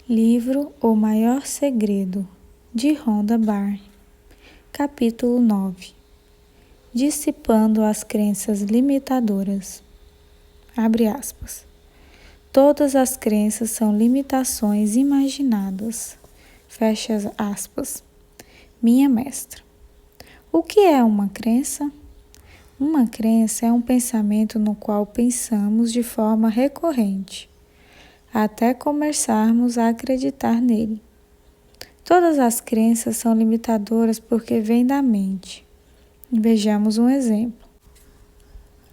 Livro O Maior Segredo, de Rhonda Byrne. Capítulo 9. Dissipando as crenças limitadoras. Abre aspas. Todas as crenças são limitações imaginadas. Fecha aspas. Minha mestra. O que é uma crença? Uma crença é um pensamento no qual pensamos de forma recorrente, até começarmos a acreditar nele. Todas as crenças são limitadoras porque vêm da mente. Vejamos um exemplo.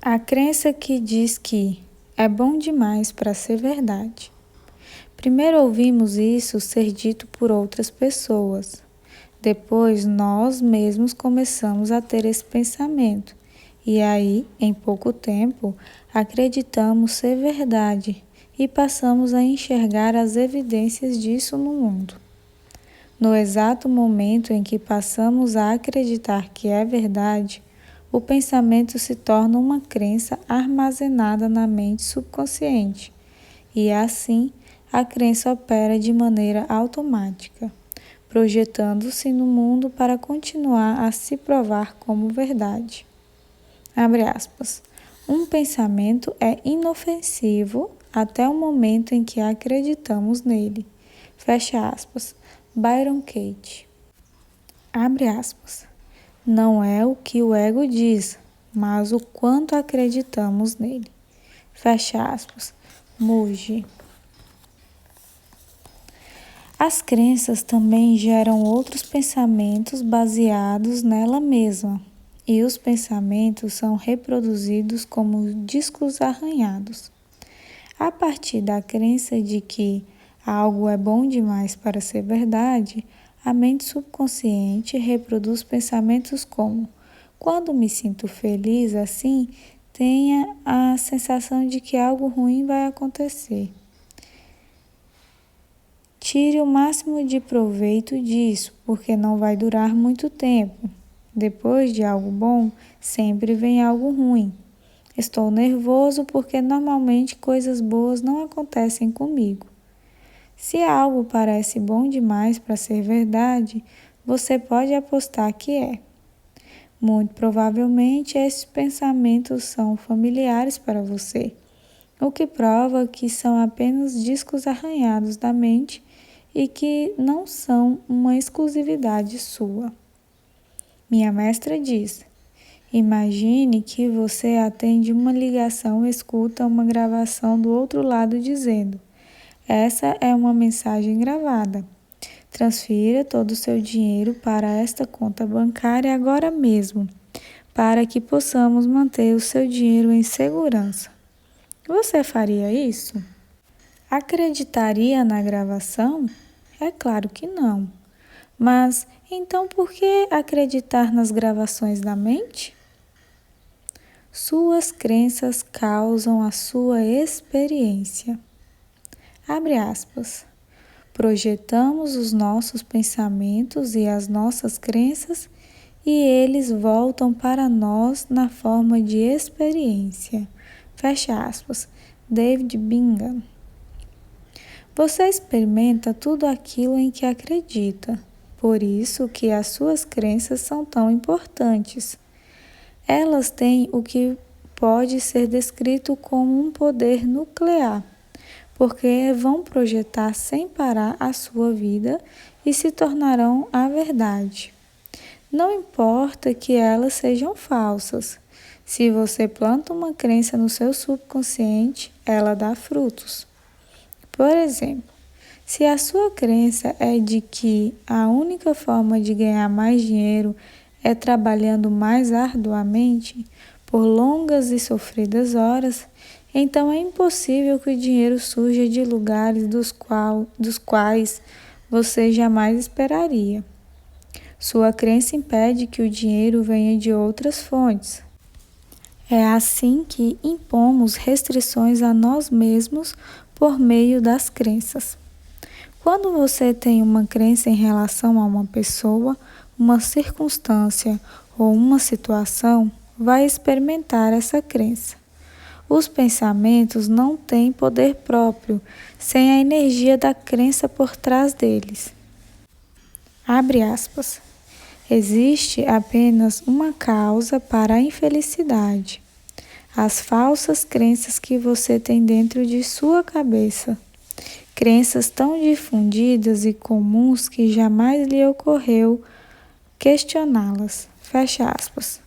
A crença que diz que é bom demais para ser verdade. Primeiro ouvimos isso ser dito por outras pessoas. Depois nós mesmos começamos a ter esse pensamento. E aí, em pouco tempo, acreditamos ser verdade e passamos a enxergar as evidências disso no mundo. No exato momento em que passamos a acreditar que é verdade, o pensamento se torna uma crença armazenada na mente subconsciente, e assim a crença opera de maneira automática, projetando-se no mundo para continuar a se provar como verdade. Abre aspas. Um pensamento é inofensivo até o momento em que acreditamos nele. Fecha aspas. Byron Katie. Abre aspas. Não é o que o ego diz, mas o quanto acreditamos nele. Fecha aspas. Muji. As crenças também geram outros pensamentos baseados nela mesma. E os pensamentos são reproduzidos como discos arranhados. A partir da crença de que algo é bom demais para ser verdade, a mente subconsciente reproduz pensamentos como: quando me sinto feliz assim, tenha a sensação de que algo ruim vai acontecer. Tire o máximo de proveito disso, porque não vai durar muito tempo. Depois de algo bom, sempre vem algo ruim. Estou nervoso porque normalmente coisas boas não acontecem comigo. Se algo parece bom demais para ser verdade, você pode apostar que é. Muito provavelmente esses pensamentos são familiares para você, o que prova que são apenas discos arranhados da mente e que não são uma exclusividade sua. Minha mestra diz: imagine que você atende uma ligação e escuta uma gravação do outro lado dizendo: essa é uma mensagem gravada. Transfira todo o seu dinheiro para esta conta bancária agora mesmo, para que possamos manter o seu dinheiro em segurança. Você faria isso? Acreditaria na gravação? É claro que não. Mas então por que acreditar nas gravações da mente? Suas crenças causam a sua experiência. Abre aspas. Projetamos os nossos pensamentos e as nossas crenças e eles voltam para nós na forma de experiência. Fecha aspas. David Bingham. Você experimenta tudo aquilo em que acredita. Por isso que as suas crenças são tão importantes. Elas têm o que pode ser descrito como um poder nuclear, porque vão projetar sem parar a sua vida e se tornarão a verdade. Não importa que elas sejam falsas. Se você planta uma crença no seu subconsciente, ela dá frutos. Por exemplo, se a sua crença é de que a única forma de ganhar mais dinheiro é trabalhando mais arduamente, por longas e sofridas horas, então é impossível que o dinheiro surja de lugares dos quais você jamais esperaria. Sua crença impede que o dinheiro venha de outras fontes. É assim que impomos restrições a nós mesmos por meio das crenças. Quando você tem uma crença em relação a uma pessoa, uma circunstância ou uma situação, vai experimentar essa crença. Os pensamentos não têm poder próprio, sem a energia da crença por trás deles. Abre aspas. Existe apenas uma causa para a infelicidade: as falsas crenças que você tem dentro de sua cabeça. Crenças tão difundidas e comuns que jamais lhe ocorreu questioná-las. Fecha aspas.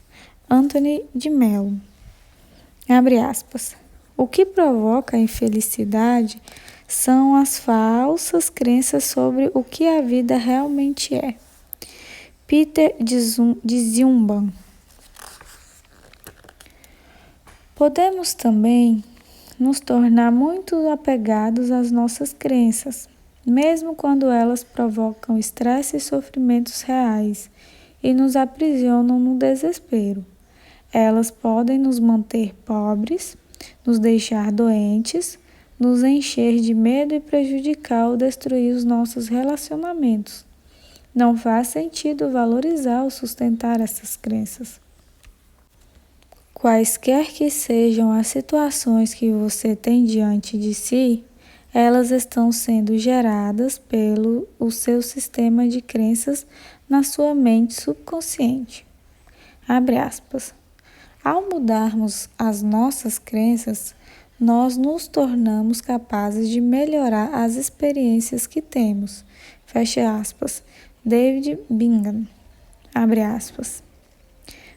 Anthony de Mello. Abre aspas. O que provoca a infelicidade são as falsas crenças sobre o que a vida realmente é. Peter de Zumban. Podemos também nos tornar muito apegados às nossas crenças, mesmo quando elas provocam estresse e sofrimentos reais e nos aprisionam no desespero. Elas podem nos manter pobres, nos deixar doentes, nos encher de medo e prejudicar ou destruir os nossos relacionamentos. Não faz sentido valorizar ou sustentar essas crenças. Quaisquer que sejam as situações que você tem diante de si, elas estão sendo geradas pelo seu sistema de crenças na sua mente subconsciente. Abre aspas. Ao mudarmos as nossas crenças, nós nos tornamos capazes de melhorar as experiências que temos. Fecha aspas. David Bingham. Abre aspas.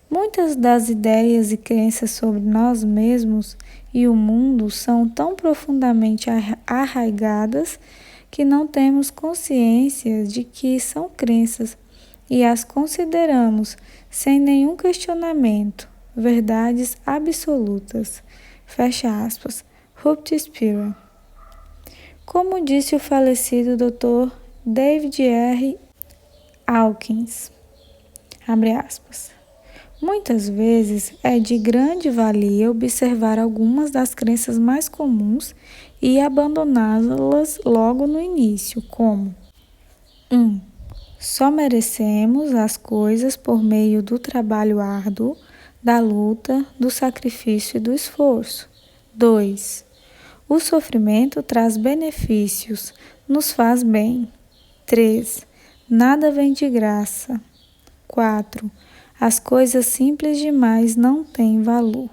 Muitas das ideias e crenças sobre nós mesmos e o mundo são tão profundamente arraigadas que não temos consciência de que são crenças e as consideramos, sem nenhum questionamento, verdades absolutas. Fecha aspas. Rupt Spira. Como disse o falecido Dr. David R. Hawkins, abre aspas. Muitas vezes é de grande valia observar algumas das crenças mais comuns e abandoná-las logo no início, como 1. Só merecemos as coisas por meio do trabalho árduo, da luta, do sacrifício e do esforço. 2. O sofrimento traz benefícios, nos faz bem. 3. Nada vem de graça. 4. As coisas simples demais não têm valor.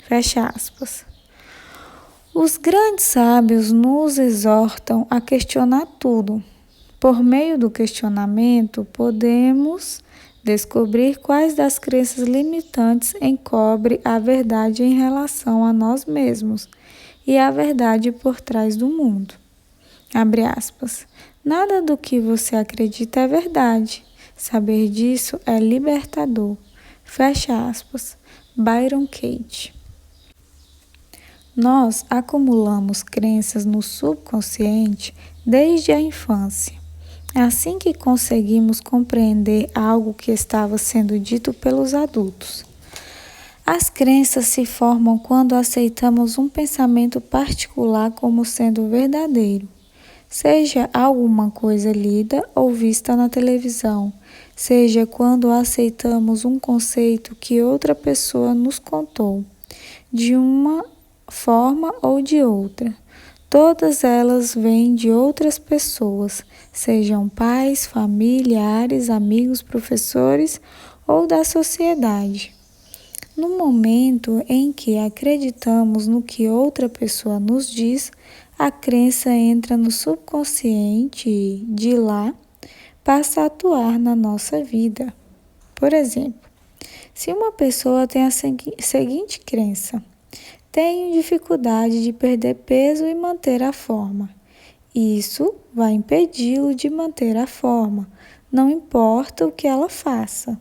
Fecha aspas. Os grandes sábios nos exortam a questionar tudo. Por meio do questionamento, podemos descobrir quais das crenças limitantes encobre a verdade em relação a nós mesmos e a verdade por trás do mundo. Abre aspas. Nada do que você acredita é verdade. Saber disso é libertador. Fecha aspas. Byron Katie. Nós acumulamos crenças no subconsciente desde a infância. Assim que conseguimos compreender algo que estava sendo dito pelos adultos. As crenças se formam quando aceitamos um pensamento particular como sendo verdadeiro. Seja alguma coisa lida ou vista na televisão, seja quando aceitamos um conceito que outra pessoa nos contou, de uma forma ou de outra. Todas elas vêm de outras pessoas, sejam pais, familiares, amigos, professores ou da sociedade. No momento em que acreditamos no que outra pessoa nos diz, a crença entra no subconsciente e, de lá, passa a atuar na nossa vida. Por exemplo, se uma pessoa tem a seguinte crença: tenho dificuldade de perder peso e manter a forma. Isso vai impedi-lo de manter a forma, não importa o que ela faça.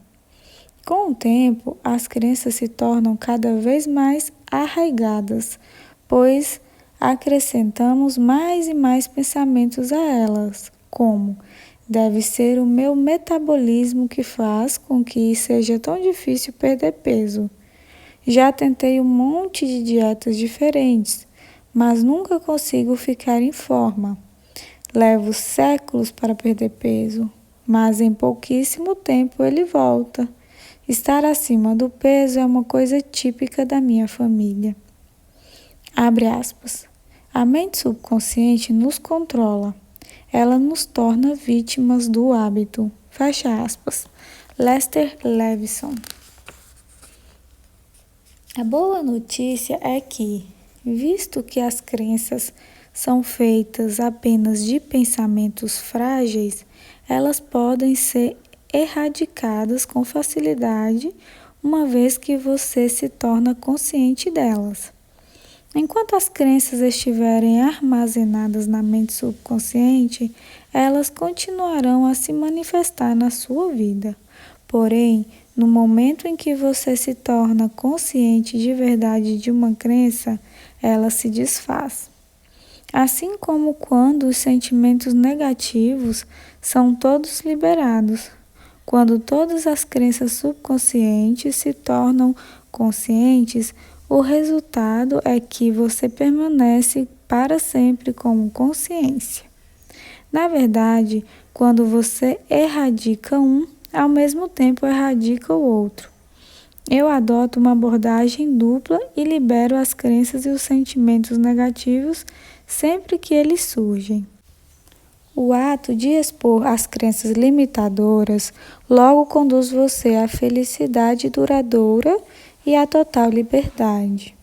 Com o tempo, as crenças se tornam cada vez mais arraigadas, pois acrescentamos mais e mais pensamentos a elas, como deve ser o meu metabolismo que faz com que seja tão difícil perder peso. Já tentei um monte de dietas diferentes, mas nunca consigo ficar em forma. Levo séculos para perder peso, mas em pouquíssimo tempo ele volta. Estar acima do peso é uma coisa típica da minha família. Abre aspas. A mente subconsciente nos controla. Ela nos torna vítimas do hábito. Fecha aspas. Lester Levinson. A boa notícia é que, visto que as crenças são feitas apenas de pensamentos frágeis, elas podem ser erradicadas com facilidade, uma vez que você se torna consciente delas. Enquanto as crenças estiverem armazenadas na mente subconsciente, elas continuarão a se manifestar na sua vida. Porém, no momento em que você se torna consciente de verdade de uma crença, ela se desfaz. Assim como quando os sentimentos negativos são todos liberados. Quando todas as crenças subconscientes se tornam conscientes, o resultado é que você permanece para sempre como consciência. Na verdade, quando você erradica um, ao mesmo tempo erradica o outro. Eu adoto uma abordagem dupla e libero as crenças e os sentimentos negativos sempre que eles surgem. O ato de expor as crenças limitadoras logo conduz você à felicidade duradoura e à total liberdade.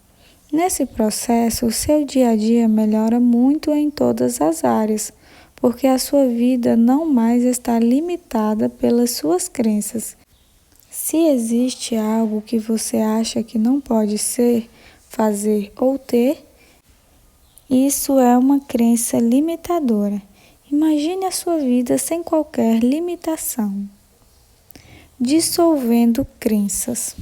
Nesse processo, o seu dia a dia melhora muito em todas as áreas, porque a sua vida não mais está limitada pelas suas crenças. Se existe algo que você acha que não pode ser, fazer ou ter, isso é uma crença limitadora. Imagine a sua vida sem qualquer limitação. Dissolvendo crenças.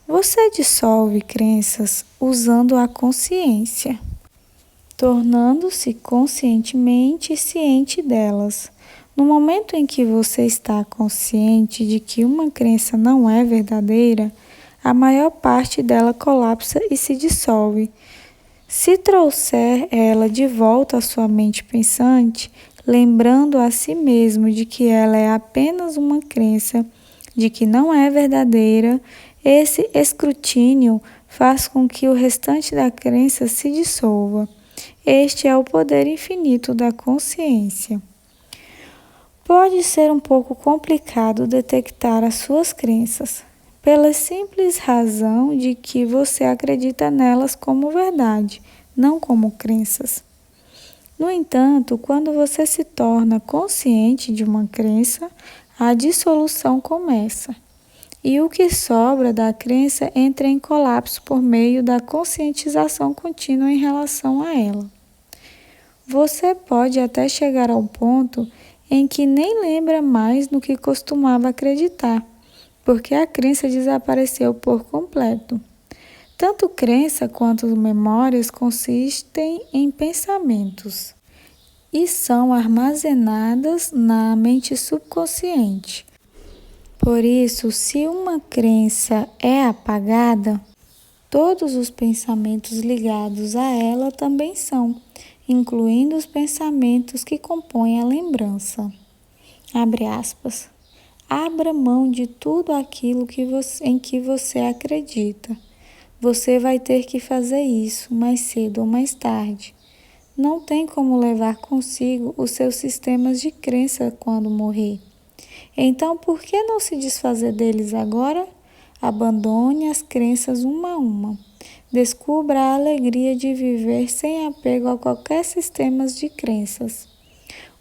Você dissolve crenças usando a consciência, tornando-se conscientemente ciente delas. No momento em que você está consciente de que uma crença não é verdadeira, a maior parte dela colapsa e se dissolve. Se trouxer ela de volta à sua mente pensante, lembrando a si mesmo de que ela é apenas uma crença, de que não é verdadeira, esse escrutínio faz com que o restante da crença se dissolva. Este é o poder infinito da consciência. Pode ser um pouco complicado detectar as suas crenças, pela simples razão de que você acredita nelas como verdade, não como crenças. No entanto, quando você se torna consciente de uma crença, a dissolução começa. E o que sobra da crença entra em colapso por meio da conscientização contínua em relação a ela. Você pode até chegar ao ponto em que nem lembra mais no que costumava acreditar, porque a crença desapareceu por completo. Tanto crença quanto memórias consistem em pensamentos e são armazenadas na mente subconsciente. Por isso, se uma crença é apagada, todos os pensamentos ligados a ela também são, incluindo os pensamentos que compõem a lembrança. Abre aspas. Abra mão de tudo aquilo em que você acredita. Você vai ter que fazer isso mais cedo ou mais tarde. Não tem como levar consigo os seus sistemas de crença quando morrer. Então, por que não se desfazer deles agora? Abandone as crenças uma a uma. Descubra a alegria de viver sem apego a qualquer sistema de crenças.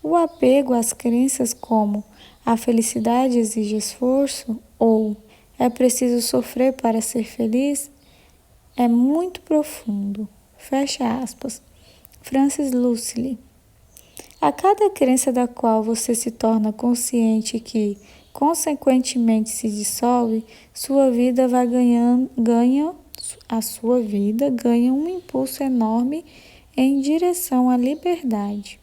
O apego às crenças como a felicidade exige esforço ou é preciso sofrer para ser feliz é muito profundo. Fecha aspas. Francis Lucille. A cada crença da qual você se torna consciente que, consequentemente, se dissolve, sua vida ganha um impulso enorme em direção à liberdade,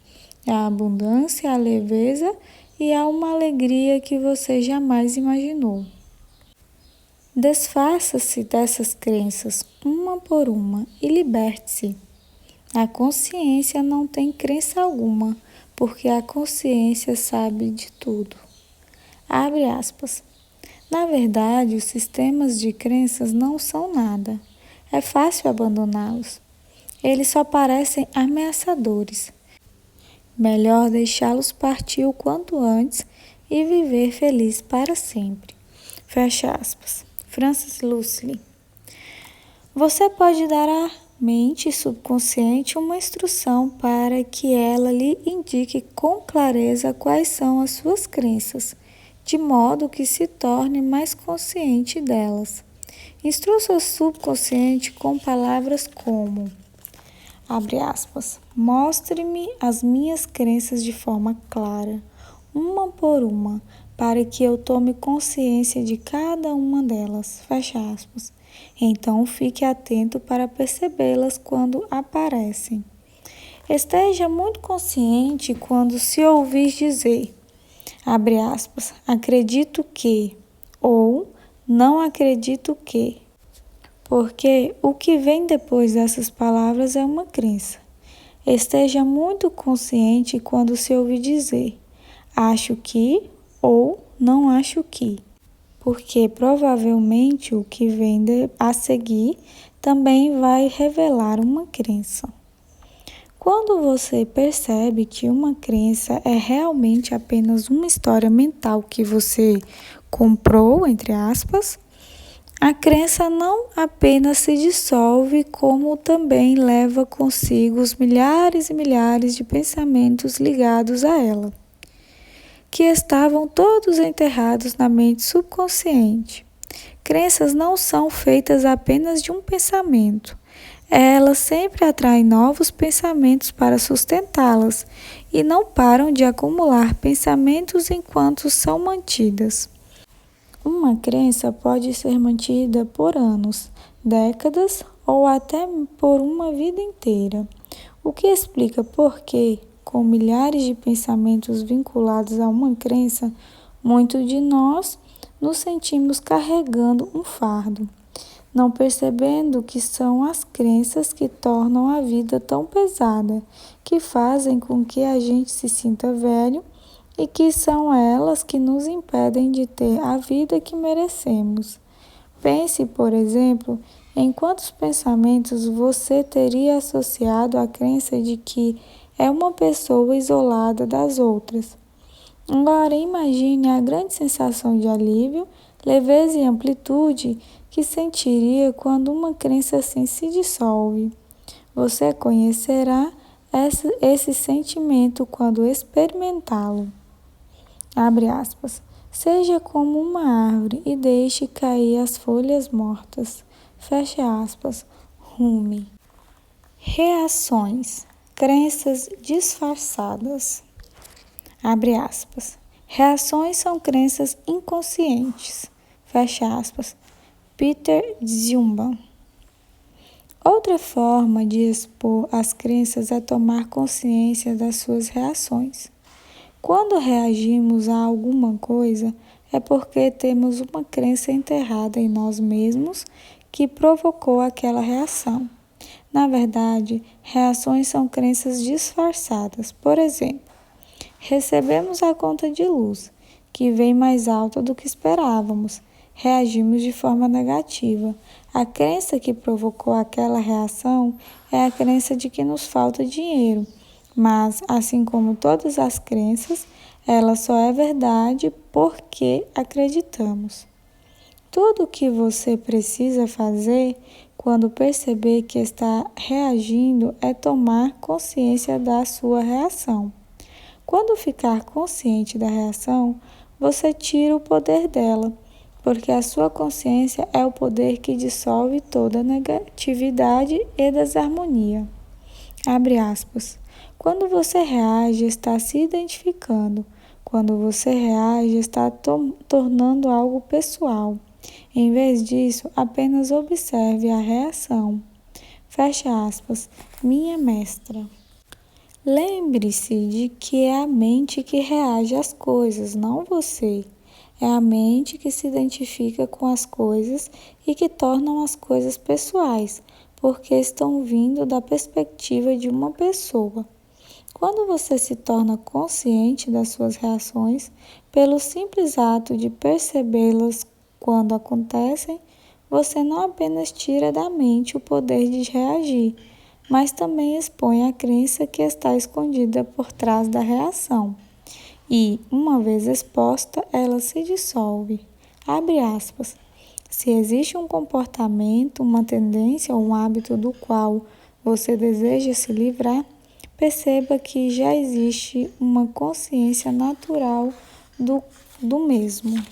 à abundância, à leveza e a uma alegria que você jamais imaginou. Desfaça-se dessas crenças, uma por uma, e liberte-se. A consciência não tem crença alguma, porque a consciência sabe de tudo. Abre aspas. Na verdade, os sistemas de crenças não são nada. É fácil abandoná-los. Eles só parecem ameaçadores. Melhor deixá-los partir o quanto antes e viver feliz para sempre. Fecha aspas. Francis Lucioli. Você pode dar à mente subconsciente uma instrução para que ela lhe indique com clareza quais são as suas crenças, de modo que se torne mais consciente delas. Instrua seu subconsciente com palavras como, abre aspas, mostre-me as minhas crenças de forma clara, uma por uma, para que eu tome consciência de cada uma delas, fecha aspas. Então fique atento para percebê-las quando aparecem. Esteja muito consciente quando se ouvir dizer, abre aspas, acredito que, ou não acredito que. Porque o que vem depois dessas palavras é uma crença. Esteja muito consciente quando se ouvir dizer, acho que, ou não acho que. Porque provavelmente o que vem a seguir também vai revelar uma crença. Quando você percebe que uma crença é realmente apenas uma história mental que você comprou, entre aspas, a crença não apenas se dissolve, como também leva consigo os milhares e milhares de pensamentos ligados a ela, que estavam todos enterrados na mente subconsciente. Crenças não são feitas apenas de um pensamento. Elas sempre atraem novos pensamentos para sustentá-las e não param de acumular pensamentos enquanto são mantidas. Uma crença pode ser mantida por anos, décadas ou até por uma vida inteira, o que explica por que, com milhares de pensamentos vinculados a uma crença, muitos de nós nos sentimos carregando um fardo, não percebendo que são as crenças que tornam a vida tão pesada, que fazem com que a gente se sinta velho e que são elas que nos impedem de ter a vida que merecemos. Pense, por exemplo, em quantos pensamentos você teria associado à crença de que é uma pessoa isolada das outras. Agora imagine a grande sensação de alívio, leveza e amplitude que sentiria quando uma crença assim se dissolve. Você conhecerá esse sentimento quando experimentá-lo. Abre aspas. Seja como uma árvore e deixe cair as folhas mortas. Fecha aspas. Rumi. Reações. Crenças disfarçadas. Abre aspas. Reações são crenças inconscientes. Fecha aspas. Peter Zumba. Outra forma de expor as crenças é tomar consciência das suas reações. Quando reagimos a alguma coisa, é porque temos uma crença enterrada em nós mesmos que provocou aquela reação. Na verdade, reações são crenças disfarçadas. Por exemplo, recebemos a conta de luz, que vem mais alta do que esperávamos. Reagimos de forma negativa. A crença que provocou aquela reação é a crença de que nos falta dinheiro. Mas, assim como todas as crenças, ela só é verdade porque acreditamos. Tudo o que você precisa fazer quando perceber que está reagindo é tomar consciência da sua reação. Quando ficar consciente da reação, você tira o poder dela, porque a sua consciência é o poder que dissolve toda negatividade e desarmonia. Abre aspas. Quando você reage, está se identificando. Quando você reage, está tornando algo pessoal. Em vez disso, apenas observe a reação. Fecha aspas. Minha mestra. Lembre-se de que é a mente que reage às coisas, não você. É a mente que se identifica com as coisas e que tornam as coisas pessoais, porque estão vindo da perspectiva de uma pessoa. Quando você se torna consciente das suas reações, pelo simples ato de percebê-las quando acontecem, você não apenas tira da mente o poder de reagir, mas também expõe a crença que está escondida por trás da reação. E, uma vez exposta, ela se dissolve. Abre aspas. Se existe um comportamento, uma tendência ou um hábito do qual você deseja se livrar, perceba que já existe uma consciência natural do mesmo.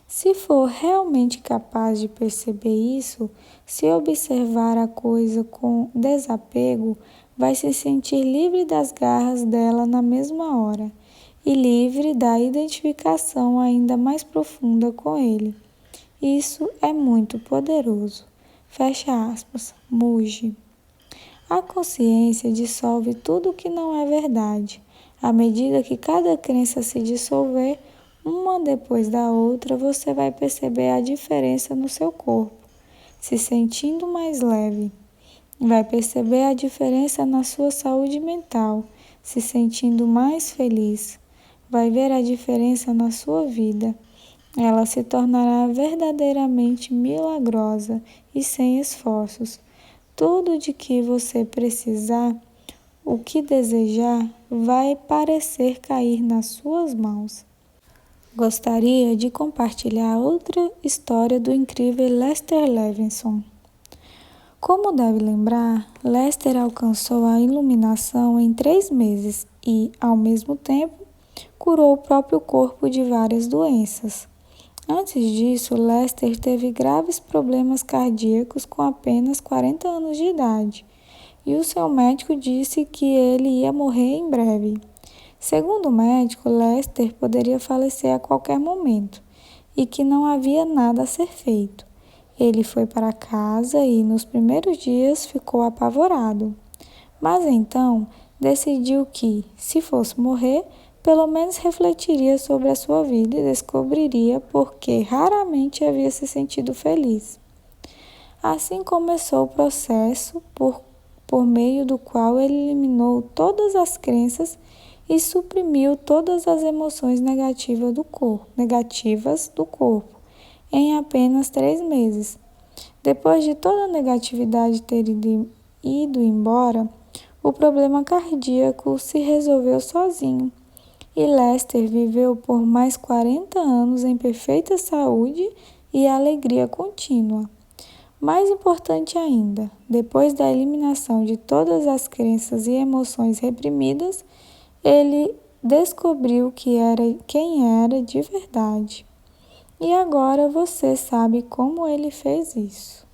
Se for realmente capaz de perceber isso, se observar a coisa com desapego, vai se sentir livre das garras dela na mesma hora e livre da identificação ainda mais profunda com ele. Isso é muito poderoso. Fecha aspas. Muji. A consciência dissolve tudo que não é verdade. À medida que cada crença se dissolver, uma depois da outra, você vai perceber a diferença no seu corpo, se sentindo mais leve. Vai perceber a diferença na sua saúde mental, se sentindo mais feliz. Vai ver a diferença na sua vida. Ela se tornará verdadeiramente milagrosa e sem esforços. Tudo de que você precisar, o que desejar, vai parecer cair nas suas mãos. Gostaria de compartilhar outra história do incrível Lester Levinson. Como deve lembrar, Lester alcançou a iluminação em 3 meses e, ao mesmo tempo, curou o próprio corpo de várias doenças. Antes disso, Lester teve graves problemas cardíacos com apenas 40 anos de idade, e o seu médico disse que ele ia morrer em breve. Segundo o médico, Lester poderia falecer a qualquer momento e que não havia nada a ser feito. Ele foi para casa e, nos primeiros dias, ficou apavorado. Mas então, decidiu que, se fosse morrer, pelo menos refletiria sobre a sua vida e descobriria por que raramente havia se sentido feliz. Assim começou o processo por meio do qual ele eliminou todas as crenças e suprimiu todas as emoções negativas do corpo em apenas 3 meses. Depois de toda a negatividade ter ido embora, o problema cardíaco se resolveu sozinho e Lester viveu por mais 40 anos em perfeita saúde e alegria contínua. Mais importante ainda, depois da eliminação de todas as crenças e emoções reprimidas, ele descobriu quem era de verdade. E agora você sabe como ele fez isso.